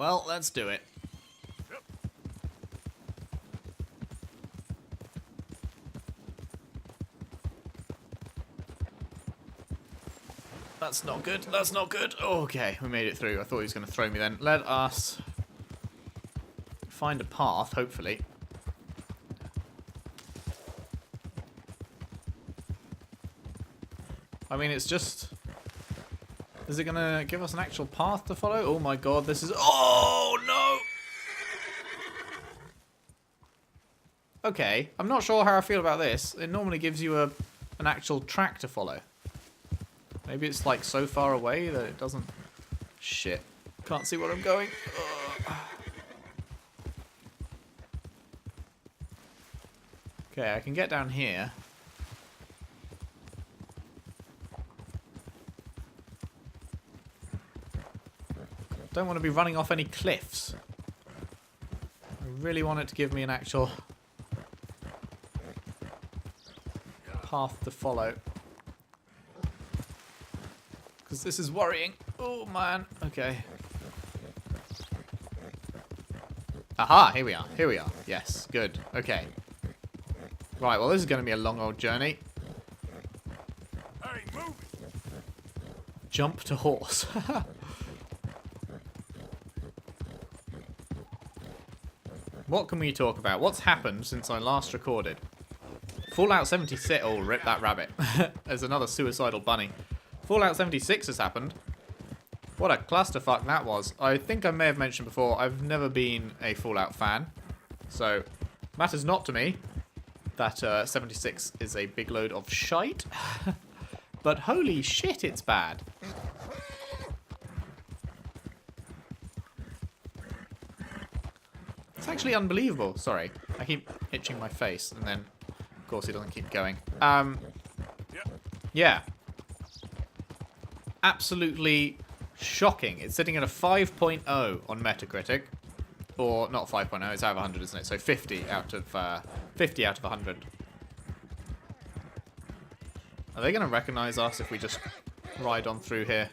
well, let's do it. That's not good. That's not good. Okay, we made it through. I thought he was going to throw me then. Let us find a path, hopefully. I mean, it's just... Is it going to give us an actual path to follow? Oh my god, this is... Oh, no! Okay, I'm not sure how I feel about this. It normally gives you an actual track to follow. Maybe it's like so far away that it doesn't... Shit. Can't see where I'm going. Ugh. Okay, I can get down here. Don't want to be running off any cliffs. I really want it to give me an actual path to follow. Because this is worrying. Oh, man. Okay. Aha, here we are. Here we are. Yes, good. Okay. Right, well, this is going to be a long old journey. Hey, move it. Jump to horse. What can we talk about? What's happened since I last recorded? Fallout 76... Oh, rip that rabbit. There's another suicidal bunny. Fallout 76 has happened. What a clusterfuck that was. I think I may have mentioned before, I've never been a Fallout fan. So, matters not to me that 76 is a big load of shite. But holy shit, it's bad. It's actually unbelievable. Sorry, I keep itching my face, and then, of course, it doesn't keep going. Yeah. Absolutely shocking. It's sitting at a 5.0 on Metacritic. Or, not 5.0, it's out of 100, isn't it? So 50 out of 100. Are they going to recognize us if we just ride on through here?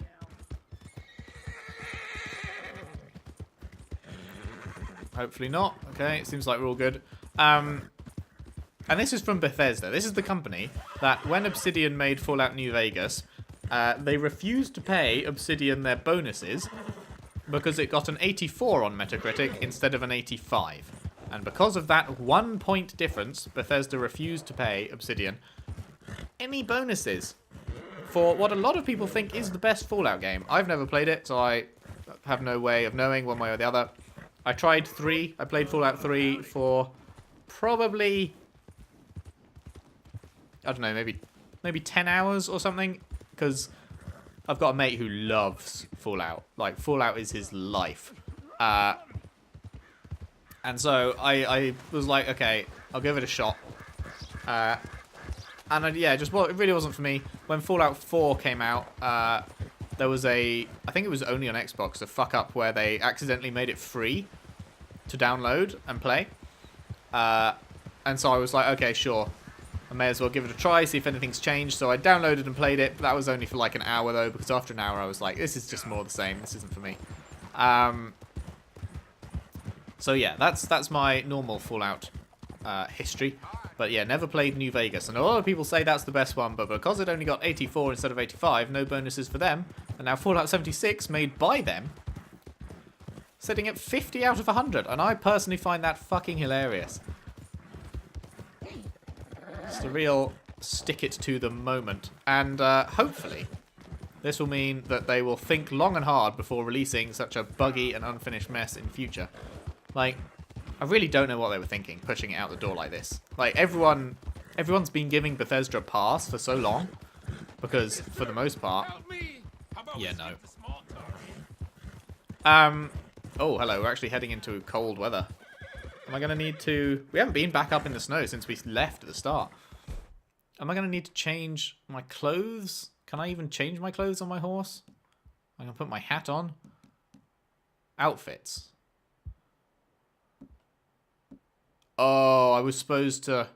Hopefully not. Okay, it seems like we're all good. And this is from Bethesda. This is the company that when Obsidian made Fallout New Vegas, they refused to pay Obsidian their bonuses because it got an 84 on Metacritic instead of an 85. And because of that 1 point difference, Bethesda refused to pay Obsidian any bonuses for what a lot of people think is the best Fallout game. I've never played it, so I have no way of knowing one way or the other. I tried 3. I played Fallout 3 for probably, I don't know, maybe 10 hours or something. Because I've got a mate who loves Fallout. Like, Fallout is his life. And so I was like, okay, I'll give it a shot. And yeah, it really wasn't for me. When Fallout 4 came out, there was I think it was only on Xbox, a fuck up where they accidentally made it free to download and play. And so I was like, okay, sure. I may as well give it a try, see if anything's changed. So I downloaded and played it, but that was only for like an hour though, because after an hour I was like, this is just more the same. This isn't for me. So yeah, that's my normal Fallout history. But yeah, never played New Vegas. And a lot of people say that's the best one, but because it only got 84 instead of 85, no bonuses for them. And now Fallout 76, made by them, sitting at 50 out of 100. And I personally find that fucking hilarious. It's a real stick it to them moment. And hopefully this will mean that they will think long and hard before releasing such a buggy and unfinished mess in future. Like, I really don't know what they were thinking, pushing it out the door like this. Like, everyone's been giving Bethesda a pass for so long. Because, for the most part... Yeah, no. Oh, hello, we're actually heading into cold weather. Am I going to need to... We haven't been back up in the snow since we left at the start. Am I going to need to change my clothes? Can I even change my clothes on my horse? I can put my hat on. Outfits. Oh, I was supposed to...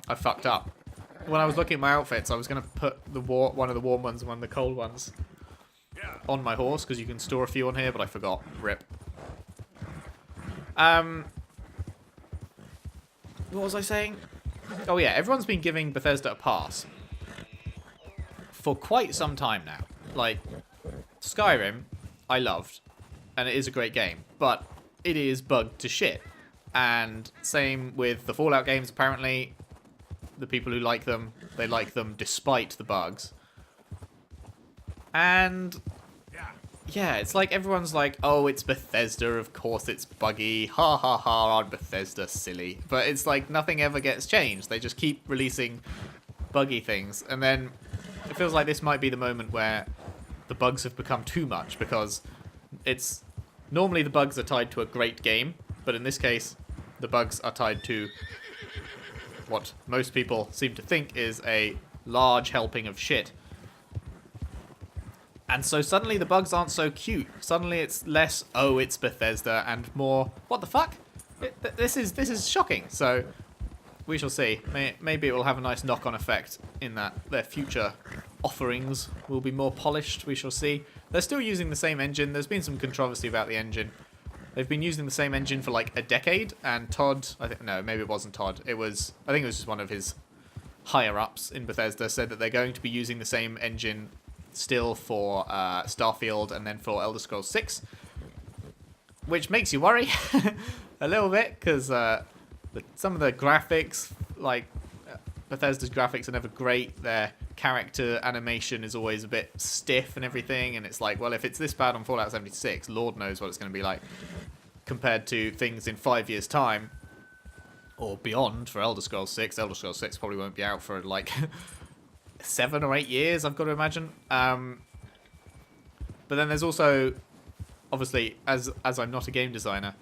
I fucked up. When I was looking at my outfits, I was going to put one of the warm ones and one of the cold ones. on my horse, because you can store a few on here, but I forgot. Rip. What was I saying? Oh yeah, everyone's been giving Bethesda a pass for quite some time now. Like, Skyrim, I loved, and it is a great game, but it is bugged to shit. And same with the Fallout games, apparently. The people who like them, they like them despite the bugs. And yeah, it's like everyone's like, oh, it's Bethesda, of course it's buggy, ha ha ha, Bethesda, silly. But it's like nothing ever gets changed. They just keep releasing buggy things. And then it feels like this might be the moment where the bugs have become too much, because it's normally the bugs are tied to a great game, but in this case, the bugs are tied to what most people seem to think is a large helping of shit. And so suddenly the bugs aren't so cute. Suddenly it's less, oh, it's Bethesda, and more, what the fuck? This is shocking. So we shall see. Maybe it will have a nice knock-on effect in that their future offerings will be more polished. We shall see. They're still using the same engine. There's been some controversy about the engine. They've been using the same engine for like a decade, and Todd, no, maybe it wasn't Todd. I think it was just one of his higher-ups in Bethesda, said that they're going to be using the same engine still for Starfield and then for Elder Scrolls 6, which makes you worry a little bit, because some of the graphics, like Bethesda's graphics, are never great. Their character animation is always a bit stiff and everything, and it's like, well, if it's this bad on Fallout 76, Lord knows what it's going to be like compared to things in 5 years' time or beyond for Elder Scrolls 6. Elder Scrolls 6 probably won't be out for like 7 or 8 years, I've got to imagine. But then there's also, obviously, as I'm not a game designer,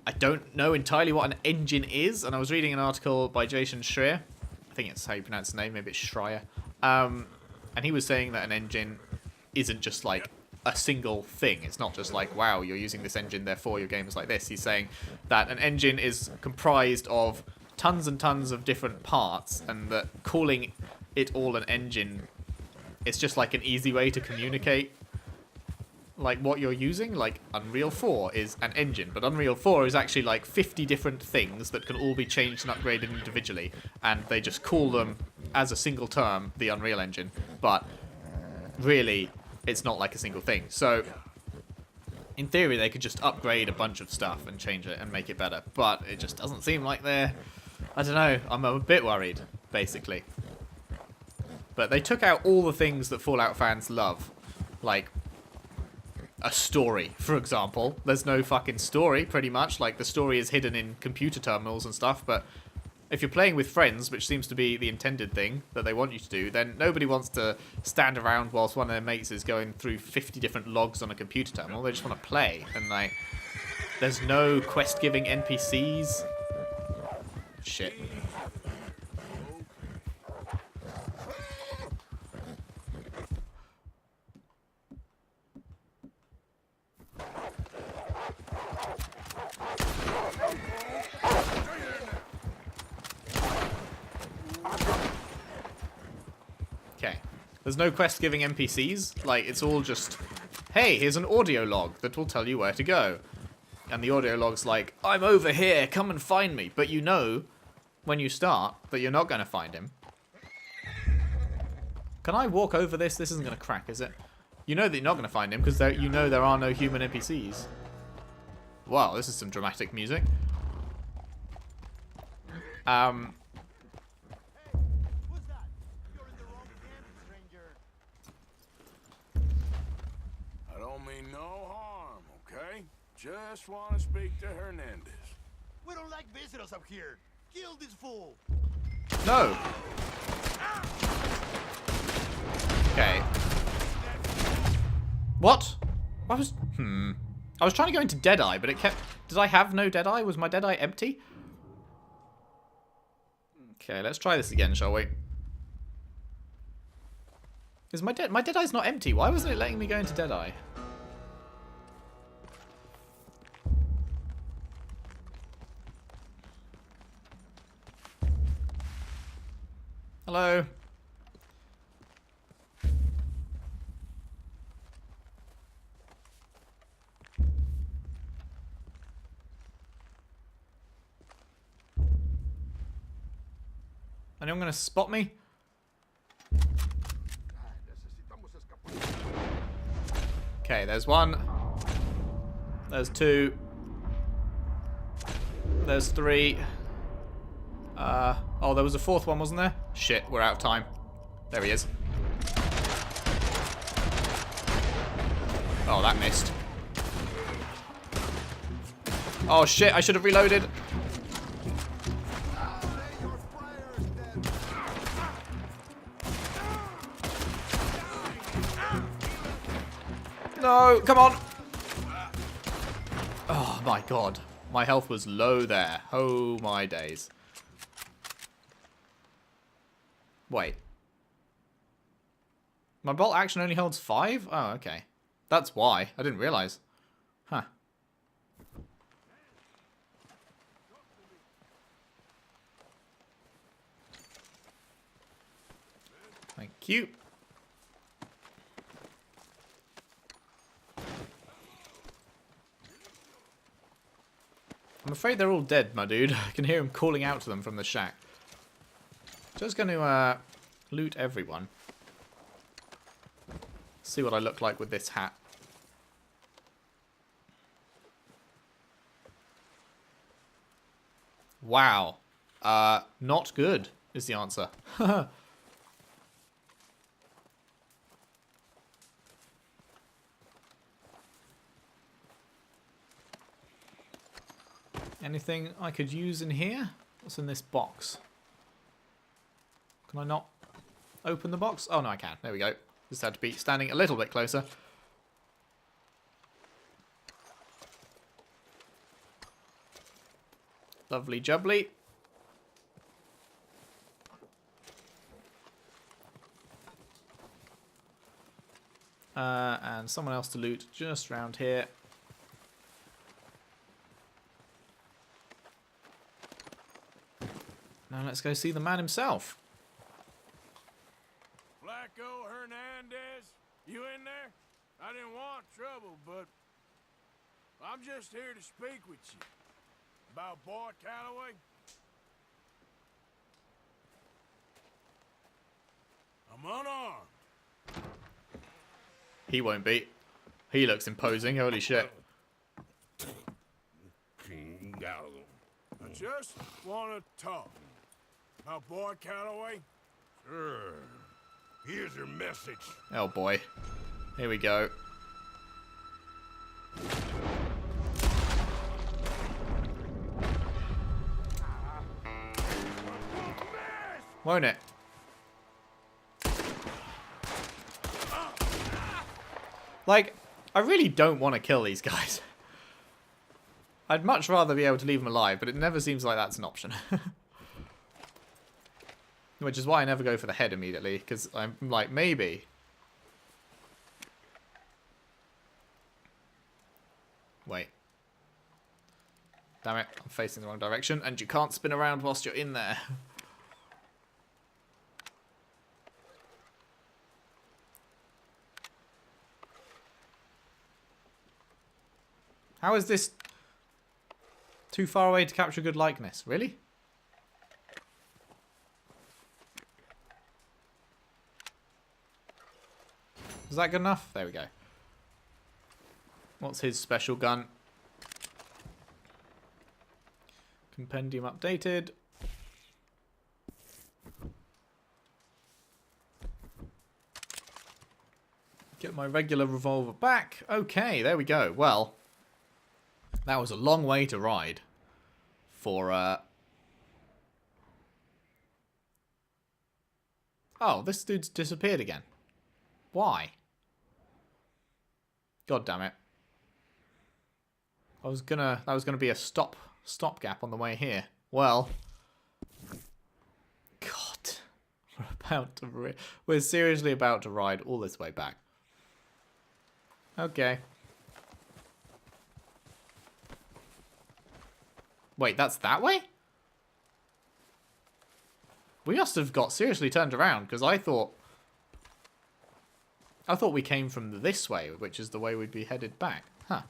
I don't know entirely what an engine is, and I was reading an article by Jason Schreier. I think it's how you pronounce his name, maybe it's Schreier. And he was saying that an engine isn't just like a single thing. It's not just like, wow, you're using this engine, therefore your game is like this. He's saying that an engine is comprised of tons and tons of different parts, and that calling it all an engine, it's just like an easy way to communicate like what you're using. Like Unreal 4 is an engine, but Unreal 4 is actually like 50 different things that can all be changed and upgraded individually, and they just call them as a single term the Unreal Engine, but really it's not like a single thing. So in theory they could just upgrade a bunch of stuff and change it and make it better, but it just doesn't seem like they're, I don't know, I'm a bit worried basically. But they took out all the things that Fallout fans love, like a story, for example. There's no fucking story, pretty much. Like, the story is hidden in computer terminals and stuff, but if you're playing with friends, which seems to be the intended thing that they want you to do, then nobody wants to stand around whilst one of their mates is going through 50 different logs on a computer terminal. They just want to play, and like, there's no quest-giving NPCs. Shit. There's no quest-giving NPCs. Like, it's all just, hey, here's an audio log that will tell you where to go. And the audio log's like, I'm over here, come and find me. But you know, when you start, that you're not going to find him. Can I walk over this? This isn't going to crack, is it? You know that you're not going to find him, because you know there are no human NPCs. Wow, this is some dramatic music. Just want to speak to Hernandez. We don't like visitors up here. Kill this fool. No. Okay. What? I was trying to go into Deadeye, but it kept... Did I have no Deadeye? Was my Deadeye empty? Okay, let's try this again, shall we? Is my Deadeye's not empty? Why wasn't it letting me go into Deadeye? Hello. Anyone gonna spot me? Okay, there's one. There's two. There's three. Oh, there was a fourth one, wasn't there? Shit, we're out of time. There he is. Oh, that missed. Oh shit, I should have reloaded. No, come on. Oh my god. My health was low there. Oh my days. Wait. My bolt action only holds 5? Oh, okay. That's why. I didn't realize. Huh. Thank you. I'm afraid they're all dead, my dude. I can hear him calling out to them from the shack. Just going to loot everyone. See what I look like with this hat. Wow. Not good is the answer. Anything I could use in here? What's in this box? Can I not open the box? Oh, no, I can. There we go. Just had to be standing a little bit closer. Lovely jubbly. And someone else to loot just round here. Now let's go see the man himself. Flacco Hernandez, you in there? I didn't want trouble, but I'm just here to speak with you. About Boy Calloway? I'm unarmed. He won't be. He looks imposing, holy shit. I just want to talk. About Boy Calloway? Sure. Here's your message. Oh boy. Here we go. Won't it? Like, I really don't want to kill these guys. I'd much rather be able to leave them alive, but it never seems like that's an option. Which is why I never go for the head immediately, because I'm like, maybe. Wait. Damn it, I'm facing the wrong direction, and you can't spin around whilst you're in there. How is this too far away to capture good likeness? Really? Is that good enough? There we go. What's his special gun? Compendium updated. Get my regular revolver back. Okay, there we go. Well, that was a long way to ride for, Oh, this dude's disappeared again. Why? God damn it. That was gonna be a stopgap on the way here. Well, God, we're seriously about to ride all this way back. Okay. Wait, that's that way? We must have got seriously turned around, because I thought we came from this way, which is the way we'd be headed back. Huh.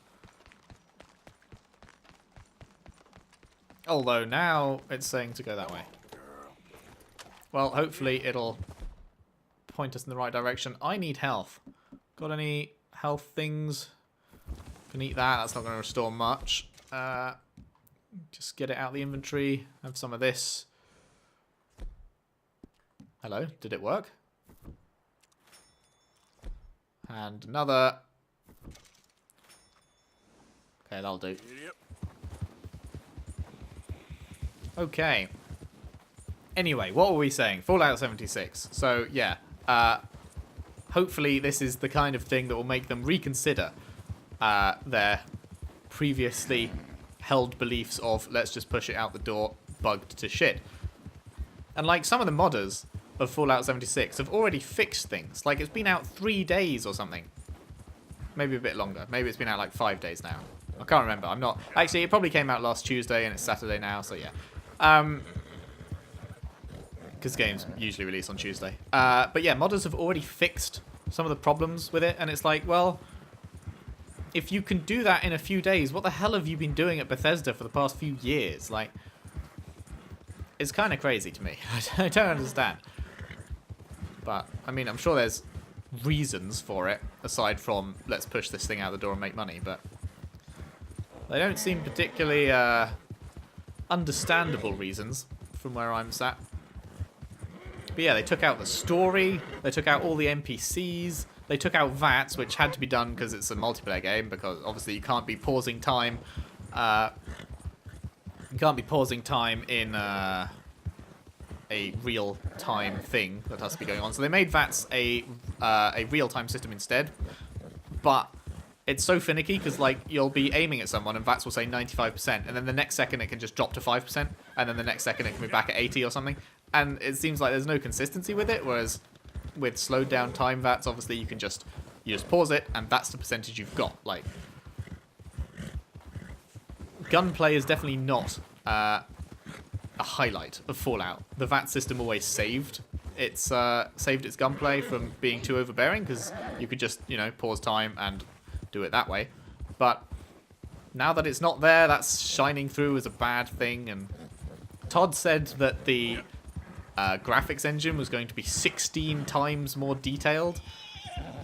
Although now it's saying to go that way. Well, hopefully it'll point us in the right direction. I need health. Got any health things? Can eat that. That's not going to restore much. Just get it out of the inventory. Have some of this. Hello. Did it work? And another. Okay, that'll do. Okay. Anyway, what were we saying? Fallout 76. So, yeah. Hopefully this is the kind of thing that will make them reconsider their previously held beliefs of let's just push it out the door, bugged to shit. And like some of the modders of Fallout 76 have already fixed things. Like it's been out 3 days or something. Maybe a bit longer. Maybe it's been out like 5 days now. I can't remember. I'm not... Actually, it probably came out last Tuesday and it's Saturday now, so yeah. Because games usually release on Tuesday. But yeah, modders have already fixed some of the problems with it, and it's like, well, if you can do that in a few days, what the hell have you been doing at Bethesda for the past few years? Like, it's kind of crazy to me. I don't understand. But, I mean, I'm sure there's reasons for it, aside from let's push this thing out the door and make money, but they don't seem particularly understandable reasons from where I'm sat. But yeah, they took out the story, they took out all the NPCs, they took out VATs, which had to be done because it's a multiplayer game, because obviously you can't be pausing time. You can't be pausing time in a real-time thing that has to be going on. So they made VATs a real-time system instead, but it's so finicky because like you'll be aiming at someone and VATs will say 95%, and then the next second it can just drop to 5%, and then the next second it can be back at 80 or something. And it seems like there's no consistency with it, whereas with slowed down time VATs, obviously you just pause it, and that's the percentage you've got. Like, gunplay is definitely not a highlight of Fallout. The VAT system always saved its gunplay from being too overbearing, because you could just, pause time and do it that way. But now that it's not there, that's shining through as a bad thing. And Todd said that the graphics engine was going to be 16 times more detailed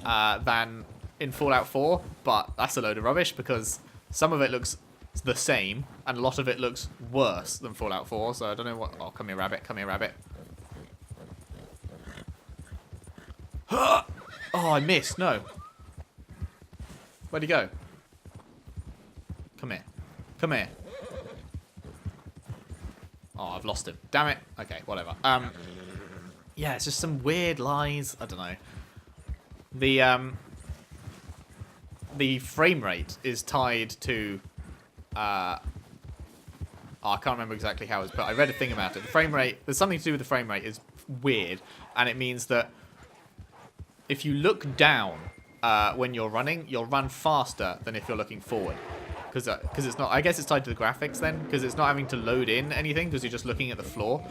than in Fallout 4, but that's a load of rubbish because some of it looks the same and a lot of it looks worse than Fallout 4, so I don't know what... Oh, come here, rabbit. Come here, rabbit. Oh, I missed. No. Where'd he go? Come here. Come here. Oh, I've lost him. Damn it. Okay, whatever. Yeah, it's just some weird lies. I don't know. The frame rate is tied to... I can't remember exactly how it's put. I read a thing about it. The frame rate... There's something to do with the frame rate is weird. And it means that if you look down when you're running, you'll run faster than if you're looking forward. Because it's not... I guess it's tied to the graphics then, because it's not having to load in anything, because you're just looking at the floor.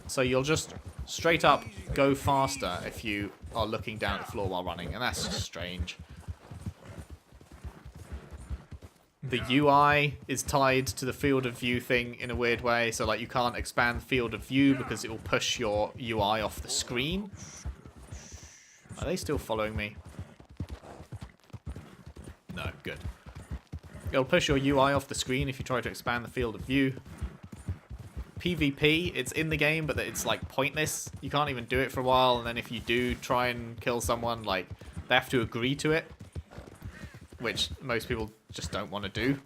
So you'll just straight up go faster if you are looking down at the floor while running, and that's just strange. The UI is tied to the field of view thing in a weird way, so like you can't expand the field of view because it will push your UI off the screen. Are they still following me? No, good. It'll push your UI off the screen if you try to expand the field of view. PvP, it's in the game, but it's like pointless. You can't even do it for a while, and then if you do try and kill someone, like, they have to agree to it, which most people just don't want to do.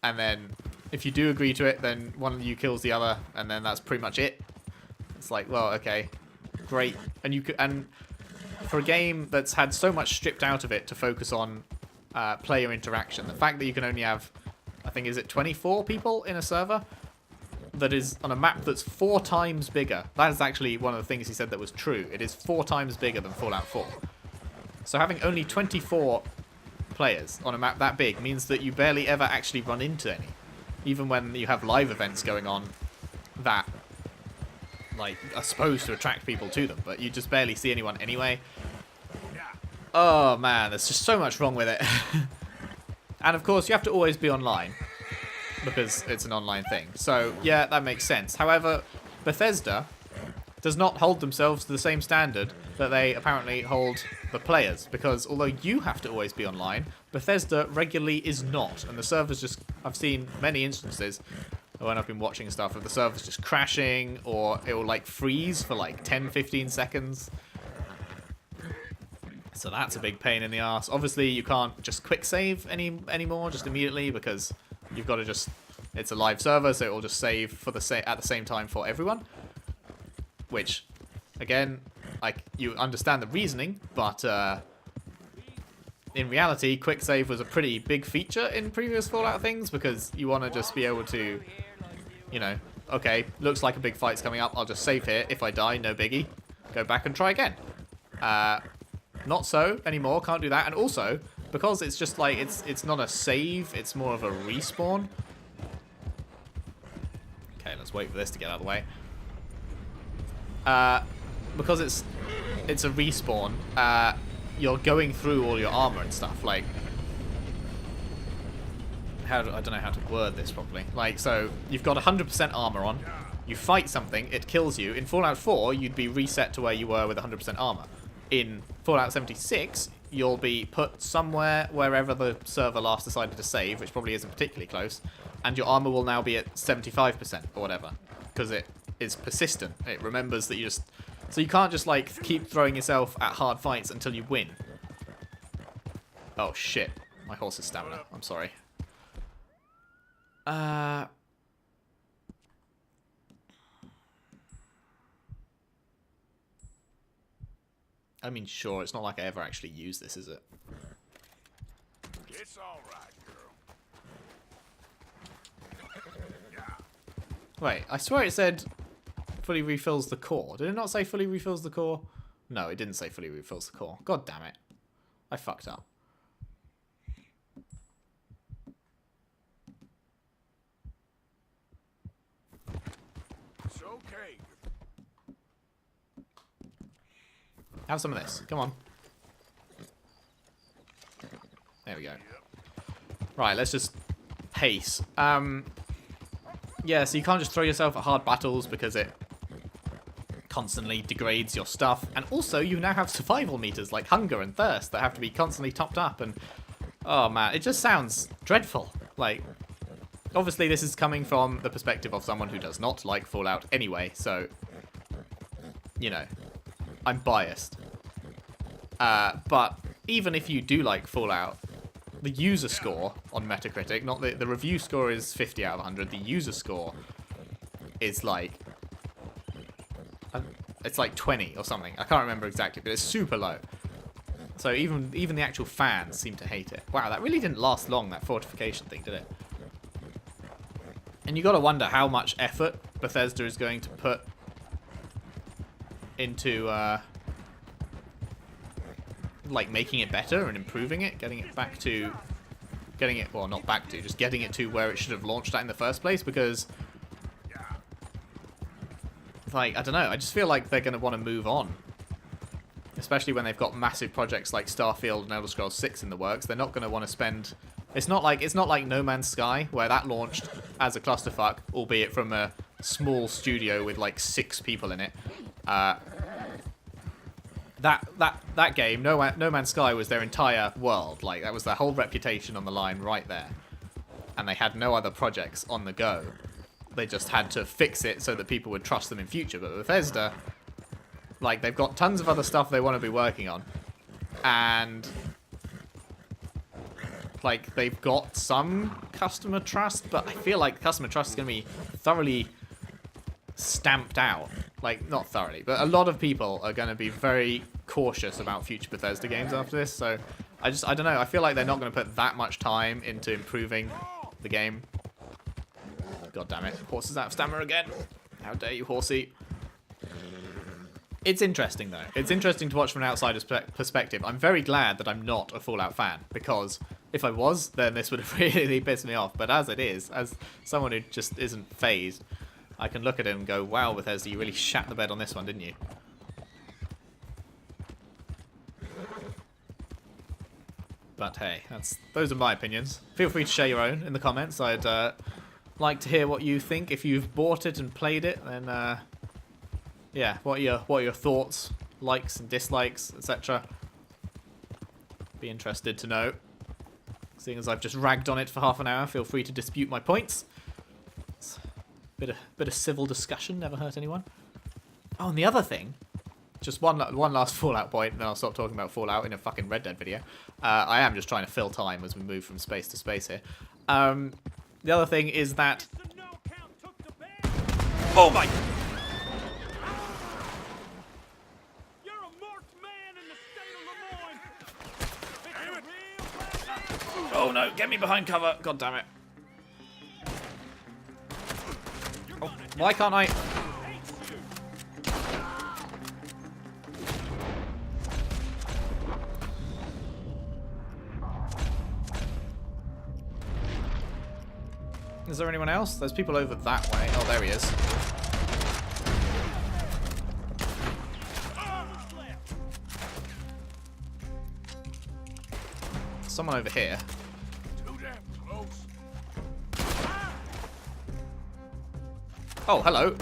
And then if you do agree to it, then one of you kills the other, and then that's pretty much it. It's like, well, okay, great. And for a game that's had so much stripped out of it to focus on player interaction, the fact that you can only have, I think, is it 24 people in a server? That is on a map that's 4 times bigger. That is actually one of the things he said that was true. It is 4 times bigger than Fallout 4. So having only 24 players on a map that big means that you barely ever actually run into any. Even when you have live events going on that, like, are supposed to attract people to them, but you just barely see anyone anyway. Oh man, there's just so much wrong with it. And of course, you have to always be online, because it's an online thing. So, yeah, that makes sense. However, Bethesda does not hold themselves to the same standard that they apparently hold the players, because although you have to always be online, Bethesda regularly is not, and the servers just, I've seen many instances when I've been watching stuff of the servers just crashing, or it will like freeze for like 10-15 seconds. So that's a big pain in the ass. Obviously you can't just quick save anymore just immediately, because you've got to just, it's a live server, so it will just save for at the same time for everyone. Which, again, like, you understand the reasoning, but in reality, quick save was a pretty big feature in previous Fallout things, because you want to just be able to, you know, okay, looks like a big fight's coming up, I'll just save here. If I die, no biggie. Go back and try again. Not so anymore, can't do that. And also, because it's just like, it's not a save, it's more of a respawn. Okay, let's wait for this to get out of the way. Because it's a respawn, you're going through all your armor and stuff. Like, I don't know how to word this properly. Like, so you've got 100% armor on. You fight something, it kills you. In Fallout 4, you'd be reset to where you were with 100% armor. In Fallout 76, you'll be put somewhere wherever the server last decided to save, which probably isn't particularly close, and your armor will now be at 75% or whatever, because it is persistent. It remembers that you just... So you can't just, like, keep throwing yourself at hard fights until you win. Oh, shit. My horse's stamina. I'm sorry. I mean, sure, it's not like I ever actually use this, is it? It's all right, girl. Wait, I swear it said fully refills the core. Did it not say fully refills the core? No, it didn't say fully refills the core. God damn it. I fucked up. It's okay. Have some of this. Come on. There we go. Right, let's just pace. Yeah, so you can't just throw yourself at hard battles because it constantly degrades your stuff. And also, you now have survival meters like hunger and thirst that have to be constantly topped up. And, oh man, it just sounds dreadful. Like, obviously this is coming from the perspective of someone who does not like Fallout anyway. So, you know, I'm biased. But even if you do like Fallout, the user score on Metacritic, not the review score is 50 out of 100. The user score is like, it's like 20 or something. I can't remember exactly, but it's super low. So even the actual fans seem to hate it. Wow, that really didn't last long, that fortification thing, did it? And you got to wonder how much effort Bethesda is going to put into like making it better and improving it, getting it, well, not back to, just getting it to where it should have launched at in the first place, because, like, I don't know, I just feel like they're going to want to move on. Especially when they've got massive projects like Starfield and Elder Scrolls 6 in the works. They're not going to want to spend... It's not like No Man's Sky, where that launched as a clusterfuck, albeit from a small studio with like 6 people in it. That game, No Man's Sky, was their entire world. Like, that was their whole reputation on the line right there. And they had no other projects on the go. They just had to fix it so that people would trust them in future. But Bethesda, like, they've got tons of other stuff they want to be working on. And, like, they've got some customer trust, but I feel like customer trust is going to be thoroughly stamped out. Like, not thoroughly, but a lot of people are going to be very cautious about future Bethesda games after this. So, I don't know. I feel like they're not going to put that much time into improving the game. God damn it. Horses out of stamina again. How dare you, horsey. It's interesting, though. It's interesting to watch from an outsider's perspective. I'm very glad that I'm not a Fallout fan, because if I was, then this would have really pissed me off. But as it is, as someone who just isn't phased, I can look at it and go, wow, Bethesda, you really shat the bed on this one, didn't you? But hey, those are my opinions. Feel free to share your own in the comments. I'd like to hear what you think. If you've bought it and played it, then yeah, what are your thoughts, likes and dislikes, etc. Be interested to know. Seeing as I've just ragged on it for half an hour, feel free to dispute my points. It's a bit of civil discussion, never hurt anyone. Oh, and the other thing, just one last Fallout point, and then I'll stop talking about Fallout in a fucking Red Dead video. I am just trying to fill time as we move from space to space here. The other thing is that... Oh my... You're a marked man in the state of Lemoyne. Oh no, get me behind cover. God damn it. Oh, why can't I... Is there anyone else? There's people over that way. Oh, there he is. Someone over here. Too damn close. Oh, hello.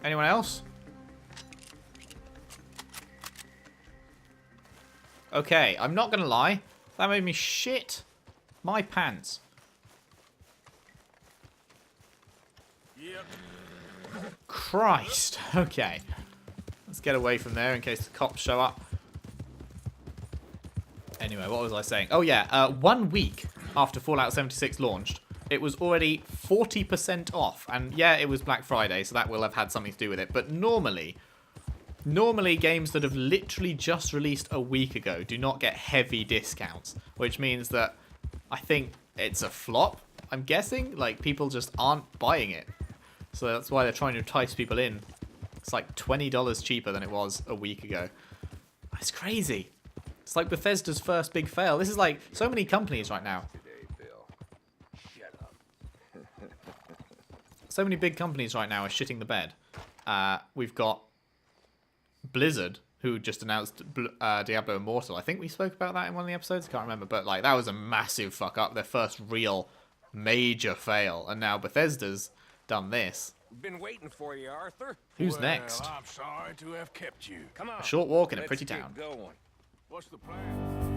Anyone else? Okay, I'm not gonna lie. That made me shit my pants. Yep. Christ. Okay. Let's get away from there in case the cops show up. Anyway, what was I saying? Oh yeah, 1 week after Fallout 76 launched, it was already 40% off. And yeah, it was Black Friday, so that will have had something to do with it. But normally games that have literally just released a week ago do not get heavy discounts, which means that I think it's a flop, I'm guessing. Like, people just aren't buying it. So that's why they're trying to entice people in. It's like $20 cheaper than it was a week ago. It's crazy. It's like Bethesda's first big fail. This is like so many companies right now. So many big companies right now are shitting the bed. We've got Blizzard, who just announced Diablo Immortal. I think we spoke about that in one of the episodes. I can't remember, but like that was a massive fuck up. Their first real major fail, and now Bethesda's done this. Been waiting for you, Arthur. Who's next? I'm sorry to have kept you. Come on. A short walk in a Let's pretty get town. going. What's the plan?